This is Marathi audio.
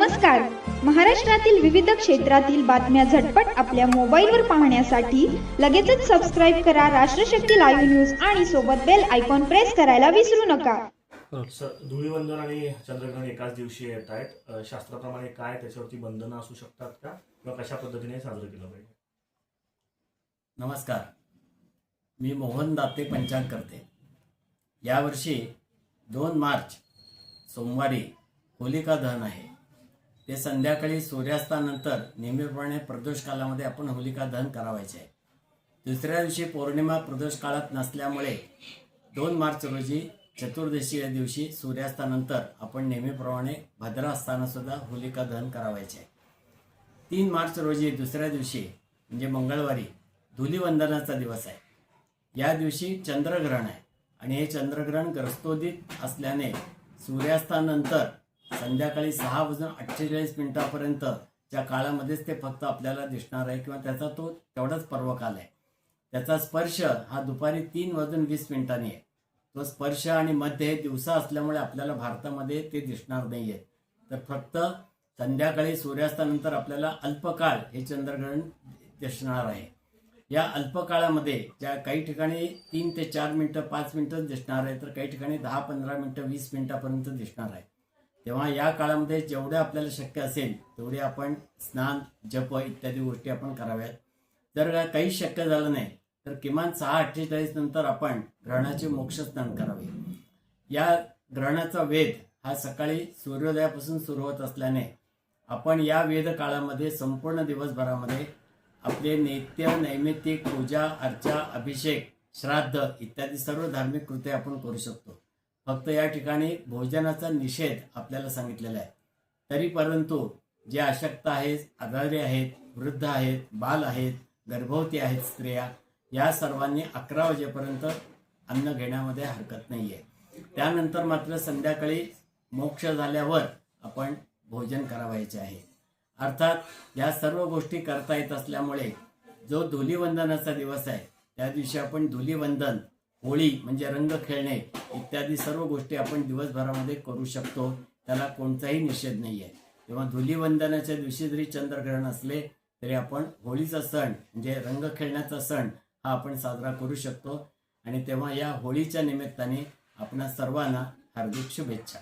नमस्कार. महाराष्ट्रातील विविध क्षेत्रातील बातम्या झटपट आपल्या मोबाईलवर पाहण्यासाठी लगेचच सबस्क्राईब करा राष्ट्रशक्ती लाईव्ह न्यूज आणि सोबत बेल आयकॉन प्रेस करायला विसरू नका. धुळीवंदन आणि चंद्रग्रहण एकाच दिवशी येत आहेत. शास्त्राप्रमाणे काय त्याच्यावरती बंधनं असू शकतात का किंवा कशा पद्धतीने साजरं केलं पाहिजे? नमस्कार, मी मोहन दाते पंचांग करते. यावर्षी 2 मार्च सोमवारी होलिका दहन आहे. ते संध्याकाळी सूर्यास्तानंतर नेहमीप्रमाणे प्रदोष कालामध्ये आपण होलिका दहन करावायचे आहे. दुसऱ्या दिवशी पौर्णिमा प्रदोष काळात नसल्यामुळे 2 मार्च रोजी चतुर्दशी या दिवशी सूर्यास्तानंतर आपण नेहमीप्रमाणे भद्रा असताना सुद्धा होलिका दहन करावायचे आहे. 3 मार्च रोजी दुसऱ्या दिवशी म्हणजे मंगळवारी धुलीवंदनाचा दिवस आहे. या दिवशी चंद्रग्रहण आहे आणि हे चंद्रग्रहण ग्रस्तोदित असल्याने सूर्यास्तानंतर संध्याकाळी 6:48 च्या काळामध्येच ते फक्त आपल्याला दिसणार आहे किंवा त्याचा तो तेवढाच पर्वकाल आहे. त्याचा स्पर्श हा दुपारी 3:20 आहे. तो स्पर्श आणि मध्य हे दिवसा असल्यामुळे आपल्याला भारतामध्ये ते दिसणार नाही आहे. तर फक्त संध्याकाळी सूर्यास्तानंतर आपल्याला अल्पकाळ हे चंद्रग्रहण दिसणार आहे. या अल्पकाळामध्ये ज्या काही ठिकाणी 3 ते 4 मिनिटं 5 मिनिटं दिसणार आहे, तर काही ठिकाणी 10-15 मिनिटं 20 मिनिटापर्यंत दिसणार आहे. तेव्हा या काळामध्ये जेवढे आपल्याला शक्य असेल तेवढे आपण स्नान, जप इत्यादी गोष्टी आपण कराव्यात. जर काही शक्य झालं नाही तर किमान 6:48 नंतर आपण ग्रहणाचे मोक्ष स्नान करावे. या ग्रहणाचा वेध हा सकाळी सूर्योदयापासून सुरू होत असल्याने आपण या वेध काळामध्ये संपूर्ण दिवसभरामध्ये आपले नित्य नैमित्तिक पूजा, अर्चा, अभिषेक, श्राद्ध इत्यादी सर्व धार्मिक कृत्य आपण करू शकतो. फक्त या ठिकाणी भोजनाचा निषेध आपल्याला सांगितलेला आहे. तरी परंतु जे अशक्त आहेत, आजारी आहेत, वृद्ध आहेत, बाल आहेत, गर्भवती आहेत स्त्रिया, या सर्वांनी 11 वाजेपर्यंत अन्न घेण्यामध्ये हरकत नाही आहे. त्यानंतर मात्र संध्याकाळी मोक्ष झाल्यावर आपण भोजन करावायचे आहे. अर्थात या सर्व गोष्टी करता येत असल्यामुळे जो धुलीवंदनाचा दिवस आहे त्या दिवशी आपण धुलीवंदन, होळी म्हणजे रंग खेळणे इत्यादी सर्व गोष्टी आपण दिवसभरामध्ये करू शकतो. त्याला कोणताही निषेध नाही आहे. तेव्हा धुलीवंदनाच्या दिवशी जरी चंद्रग्रहण असले तरी आपण होळीचा सण म्हणजे रंग खेळण्याचा सण हा आपण साजरा करू शकतो. आणि तेव्हा या होळीच्या निमित्ताने आपणा सर्वांना हार्दिक शुभेच्छा.